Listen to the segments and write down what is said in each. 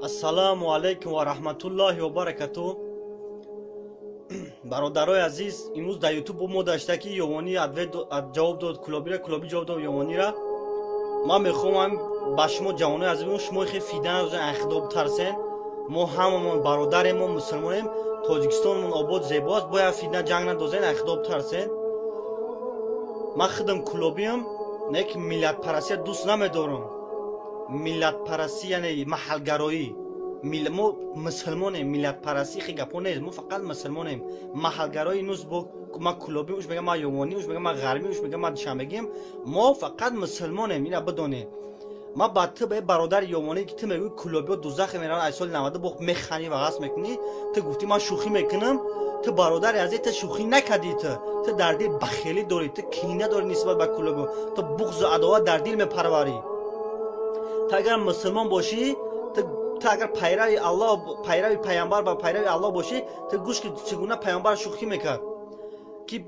السلام علیکم و رحمت الله و برکاته. برادرای عزیز، امروز در یوتیوب ما داشته که یوانی جواب داد کلابی جواب داد یوانی را. من میخوام با شما جوانای عزیز، شما خیلی فیدن از اخداب ترسن. ما هممون برادر ما مسلمانیم، تاجیکستانمون آباد زیباست، باید فیدن جنگ ندازن، اخداب ترسن. من خودم کلابیم، نه که ملت پرستی دوست نمیدارم. ملت پرستی یعنی محلگرایی. ما مسلمانیم، ملت پرستی خیلی گپا نیست. ما فقط مسلمانیم. محلگرایی نوز با ما کلابی اوش میگم، ما یوانی اوش میگم، ما غربی اوش میگم، ما شامگیم. ما فقط مسلمانیم، اینا بدونه. ما بعد تو به برادر یوانی که تو میگی کلابی و دوزخ میرن ای سال 90 با میخنی و غصب میکنی، تو گفتی من شوخی میکنم، تو برادر عزیز تو شوخی نکردی، تو در دل بخیلی داری، تو کینه داری نسبت به کلابی، تو بغض و عداوت در دل میپروری. تا اگر مسلمان باشی، تا اگر پیروی الله، پیروی پیامبر و پیروی الله باشی، تو گوش که چگونه پیامبر شوخی میکرد که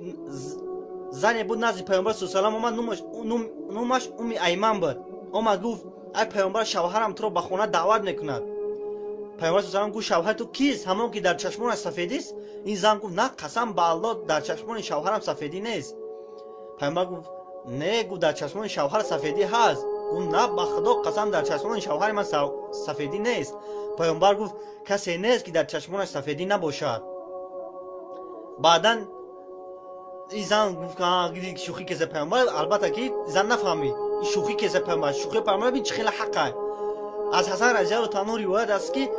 زنی بود نزد پیامبر صلی الله علیه و آله، نومش امی ایمن بود. اما گفت ای پیامبر شوهرم تو رو به خانه دعوت میکند. پیامبر صلی الله علیه و آله گفت شوهر تو کیست؟ همون که در چشمان سفیدی است؟ این زن گفت نه قسم به الله در چشمان شوهرم سفیدی نیست. پیامبر گفت نه، گفت در چشمان شوهر سفیدی هست. گفت نه به خدا قسم در چشمان شوهر من سفیدی نیست. پیامبر گفت کسی نیست که در چشمانش سفیدی نباشد. بعدا این زن گفت که شوخی کیسه پیامبر، البته که زن نفهمید شوخی کیسه پیامبر. شوخی پیامبر ببین چه خیلی حقه. از حسن رضی الله تعالی روایت است که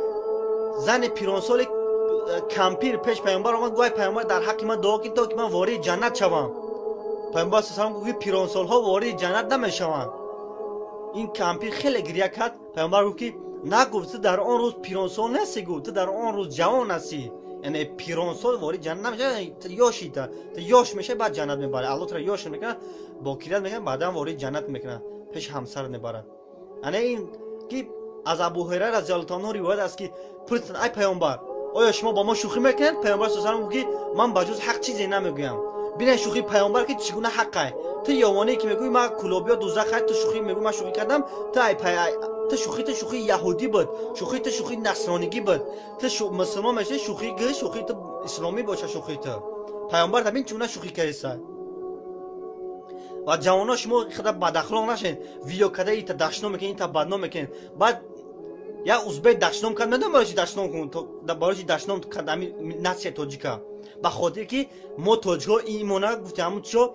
زن پیرانسال کمپیر پیش پیامبر آمد، گفت پیامبر در حق من دعا کن تا که من وارد جنت شوم. پیامبر صلی الله علیه و آله گفت پیرانسال ها وارد جنت نمیشوند. این کمپیر خیلی گریه کرد. پیامبر گفت که نگفت در آن روز پیرانسال نیستی، گفت در آن روز جوان هستی. یعنی پیرانسال وارد جنت نمیشه، تو یاشی تو یاش میشه بعد جنت میبره. الله تعالی یاش میکنه با کیریت میکنه بعدا وارد جنت میکنه، پیش همسر میبره. یعنی این که از ابو هریره رضی الله عنه روایت است که پرسیدن ای پیامبر آیا شما با ما شوخی میکنید؟ پیامبر صلی الله علیه و آله گفت من بجز حق چیزی نمیگویم. ببین شوخی پیامبر که چگونه حقه. تو یوانی که میگوی ما کلابیا دوزخ، تو شوخی میگوی من شوخی کردم، تو شوخی یهودی بود، شوخی نصرانیگی بود. تو مسلمان میشه شوخی تو اسلامی باشه. شوخی تو پیامبر ببین چگونه شوخی کردی. و جوانا شما خدا بد اخلاق نشین، ویدیو کده ایت دشنام میکنین، ایت بدنام میکنین. بعد یا ازبک دشنام کرد، نمیدونم برای چی دشنام کن، تو برای چی دشنام کرد همین نسل تاجیکا. به خاطر که ما تاجیکا ایمانه گفتیم همون چو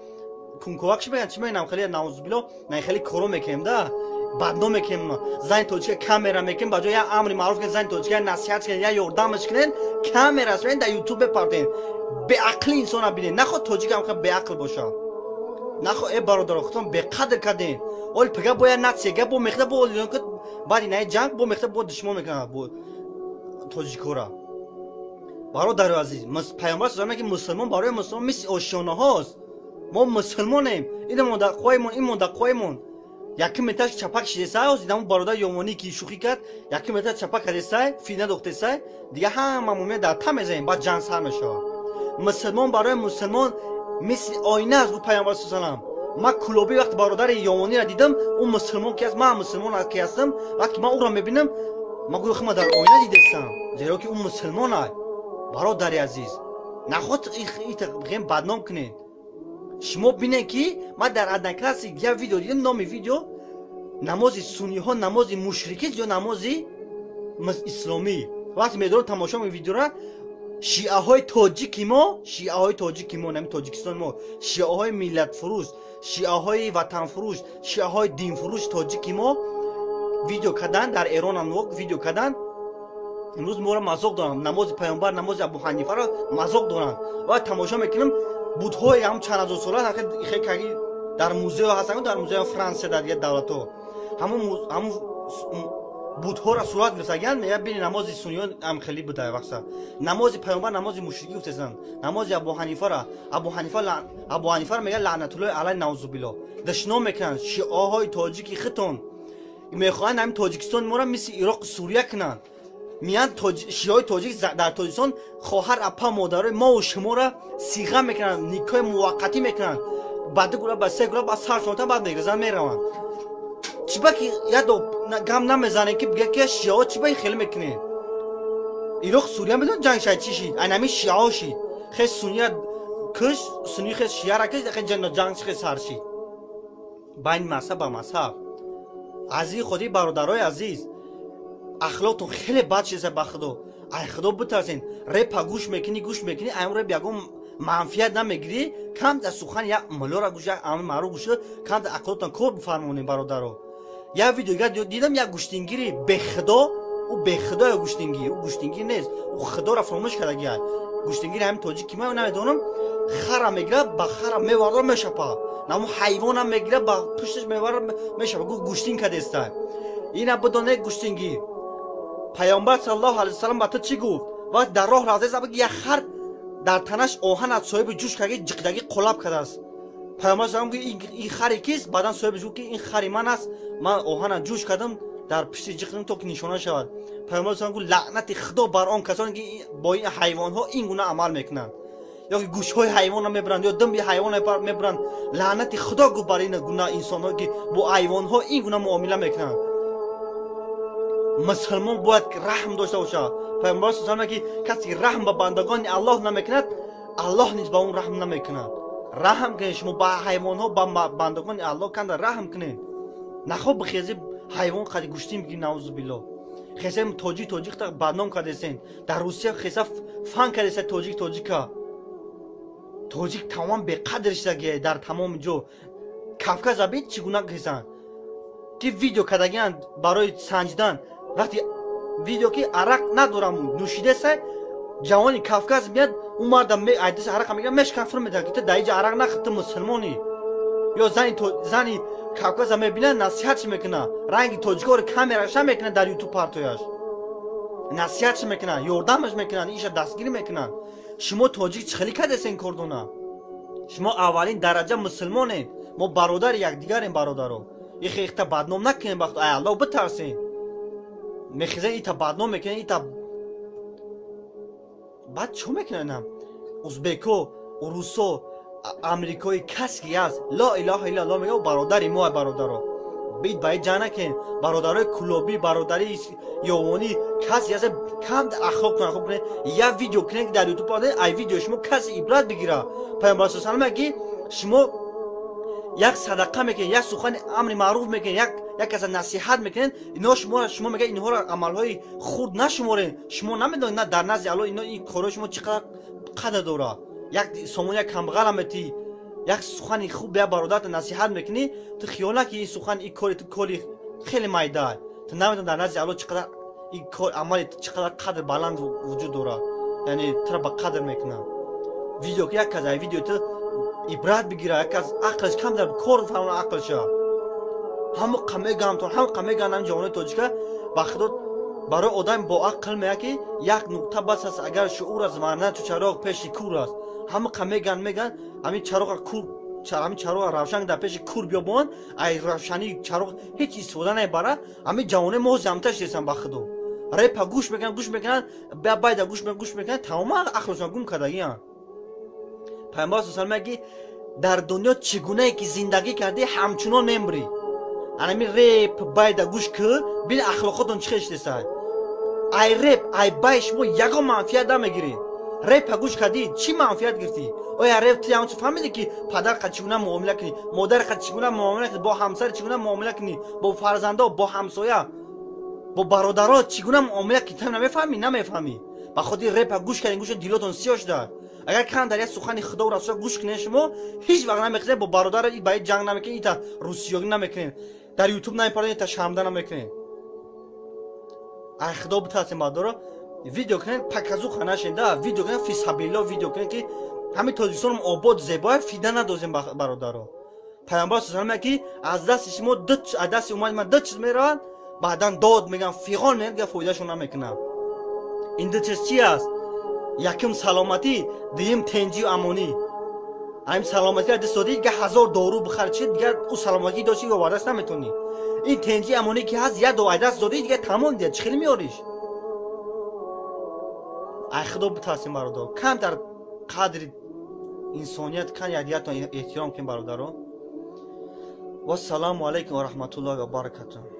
کنکوکش میگن چی میگن، خیلی نعوذ بالله نه خیلی کارو میکنیم ده بدنام میکنیم. زن تاجیکا کامرا میکنیم، بجای یا امر معروف که زن تاجیکا نصیحت کنین یا یاردمش کنین، کامرا اسرین در یوتیوب بپرتین. به عقل انسان ببینین، نخواد تاجیکا هم به عقل باشه. نخواه ای برادر خودتون به قدر کردین. اول پگه باید نتیجه با مخته با لینکت بعد نه جنگ با مخته با دشمن میکنه با تاجیکورا. برادر عزیز، پیامبر صلی الله علیه و آله مسلمان برای مسلمان مثل آشیانه هاست. ما مسلمانیم. این مدقایمون، این مدقایمون. یکی متاش چپک شده است، دیدم برادر یومانی که شوخی کرد، یکی متاش چپک کرده فینه دکته دیگه همه مومن در تم میزنیم بعد جنگ سر میشه. مسلمان برای مسلمان مثل آینه از رو پیامبر صلی الله علیه و آله. من کلابی وقت برادر یوانی را دیدم، اون مسلمان که است، من مسلمان که هستم، وقتی من او را میبینم من گفتم من در آینه دیدم، زیرا که اون مسلمان است. برادر عزیز نخواد این بدنام کنین. شما ببینید که من در ادنکلاس یه ویدیو دیدم، نام ویدیو نماز سنی ها، نماز مشرکی یا نماز اسلامی. وقتی میدونم تماشا می ویدیو را، شیعه های تاجیک ما نمی تاجیکستان ما، شیعه های ملت فروش، شیعه های وطن فروش، شیعه های دین فروش تاجیک ما ویدیو کردن در ایران هم ویدیو کردن. امروز ما را مذاق دارن، نماز پیامبر، نماز ابو حنیفه را مذاق دارن. و تماشا میکنم بودهای هم چند هزار ساله خیلی در موزه هستن، در موزه فرانسه در یه دولت ها همون بودها را صورت گرفتن. میگه ببین نماز سنیان هم خیلی بوده وقتا، نماز پیامبر نماز مشرکی گفتن، نماز ابو حنیفه را میگه لعنت الله علیه نعوذ بالله دشنام میکنن. شیعه های تاجیکی خطون میخوان همین تاجیکستان ما را مثل عراق سوریه کنن. میان شیعه های تاجیک در تاجیکستان خواهر اپا مادر ما و شما را صیغه میکنن، نکاح موقتی میکنن، بعد گروه با سه گروه با سر شما بعد میگذارن میروند. چیبا که یا دو گام نمیزنه که بگه که شیعه چیبا خیلی میکنه ایراق سوریه میدون جنگ شاید چی شید اینمی شیعه شید خیلی سونیه کش سونی خیلی شیعه را کش خیلی جنگ خیلی سر شید بین مذهب با مذهب عزیز خودی برادرای عزیز اخلاقتون خیلی بد چیزه بخدا ای خدا بترسین رپ گوش میکنی امر بیاگو منفیت نمیگیری کم در سخن یا ملو را گوش امر معروف گوش کم در عقلتون کور بفرمونین برادرو یا ویدیو دیدم یا گوشتینگیری به خدا او به خدا گوشتینگی او گوشتینگی نیست او خدا را فراموش کرده گیاد گوشتینگی همین توجی کی من نمیدونم خرا میگیره با خرا میواره میشپا نمو حیوان هم میگیره با پشتش میواره میشپا گوشتین کده است اینا بدونه گوشتینگی پیامبر صلی الله علیه و سلم با تو چی گفت وقت در راه رازه زبگ یک خر در تنش آهن از صاحب جوش کرده جقدگی قلاب کرده است پیامبر صلی الله علیه و سلم این خری کیست بعدن صاحب جو که این خری من است من آهن جوش کردم در پشت جقدم تا که نشانه شود پیامبر صلی الله علیه و سلم لعنت خدا بر آن کسانی که با این حیوان ها این گونه عمل میکنند یا که گوش های حیوان ها میبرند یا دم حیوان ها میبرند لعنت خدا گو بر این گونه انسان ها که با حیوان ها این گونه معامله میکنند مسلمان باید رحم داشته باشه پیامبر صلی الله علیه و سلم که کسی رحم به بندگان الله نمیکند الله نیز با اون رحم نمیکند رحم کنید شما با حیوان ها با بندگان الله کنید رحم کنید نخواه بخیزی حیوان قد گوشتی میگی نعوذ بالله خیزی توجیک تا بدنام کردیسین در روسیه خیزی فن کردیسین توجیک تمام به قدرش دگیه در تمام جو کافکاز بید چگونه کسان که ویدیو کردگیند برای سنجیدن وقتی ویدیو که عرق ندارم نوشیده سه جوانی کافکاز میاد اون مردم می ایدس عرق میگه مش کافر میده که دایج عرق نخت مسلمانی یا زنی کافکاز میبینه نصیحت میکنه رنگ توجگور کامراش میکنه در یوتیوب پارتویاش نصیحت میکنه یاردمش میکنن ایش دستگیری میکنن شما توجیک خیلی کردین کردونا شما اولین درجه مسلمانین ما برادر یکدیگریم برادرو این خیخته بدنام نکنین وقت ای الله بترسین میخیزن ایتا بدنام میکنین ایتا بعد چو میکنن ازبکو روسو امریکایی کسی از لا اله الا الله میگه برادری ما برادرو بید باید جانه کن برادرای کلوبی برادری یوانی کسی از کم اخلاق کنه یا ویدیو کنه که در یوتیوب آده ای ویدیو شما کسی عبرت بگیره پیامبر صلی الله علیه و سلم میگه شما یک صدقه میکنین یک سخن امر معروف میکنین یک از نصیحت میکنین اینا شما میگه اینها را عملهای خود نشمارین شما نمیدونید نه در نزد الله اینا این کارا شما چقدر قدر داره یک سامون یک کمبغل همتی یک سخن خوب به برادرت نصیحت میکنی تو خیال نکنی این سخن این کاری تو کلی خیلی مایده تو نمیدونی در نزد الله چقدر این کار عمل چقدر قدر بلند وجود داره یعنی تو با قدر میکنه ویدیو که یک از ویدیو تو عبرت بگیره یک از عقلش کم در کار فرمان عقلش همه قمه گامتون همه قمه گام جوانی توجیکه بخدا برای آدم با عقل میگه که یک نقطه بس است اگر شعور از معنی تو چراغ پیش کور است همه قمه میگن همین چراغ کور همین چراغ روشن در پیش کور بیابون ای روشنی چراغ هیچ استفاده نمیبره همین جوانی ما زمتش رسن بخدا رپ گوش میکنن باید گوش میکنن تمام عقلشون گم کردگیان پیامبر صلی الله علیه و سلم میگه در دنیا چگونه که زندگی کردی همچنان نمیری انمی رپ باید گوش که بین اخلاقاتون چه اشتسای ای رپ ای بایش مو یگا منفیت نمیگیری رپ گوش کردی چی منفیت گرفتی آیا رپ تو همون فهمیدی که پدر قد چگونه معامله کنی مادر قد چگونه معامله کنی با همسر چگونه معامله کنی با فرزندا با همسایه با برادرها چگونه معامله کنی تو نمیفهمی با خودی رپ گوش کردین گوش دیلاتون سیاه شده اگر کان در یک سخن خدا و رسول گوش کنین شما هیچ وقت نمیخواد با برادر باید جنگ نمیکنین تا روسیایی نمیکنین در یوتیوب نمیپرین تا شرمنده نمیکنین ای خدا بتاسین مادر ویدیو کنین پکازو خانه شنده ویدیو کنین فی سبیل الله ویدیو کنین که همین تاجیکستان آباد زیبا فیده ندازین برادرها پیامبر صلی الله علیه و سلم از دست شما از دست اومد من دو چیز میرن بعدن داد میگن فیغان میگن فایدهشون نمیکنه این دو چیز چی است یکم سلامتی دوم تنجی و امانی این سلامتی از دست دادی دیگه 1000 دارو بخرچی دیگه او سلامتی داشتی و وارث نمیتونی این تنجی امانی که هست یا دو دست دادی دیگه تمام دیگه چخیلی میاریش ای خدا بتاسین برادر کم در قدر انسانیت کن یادیت احترام کن برادر و السلام علیکم و رحمت الله و برکاته.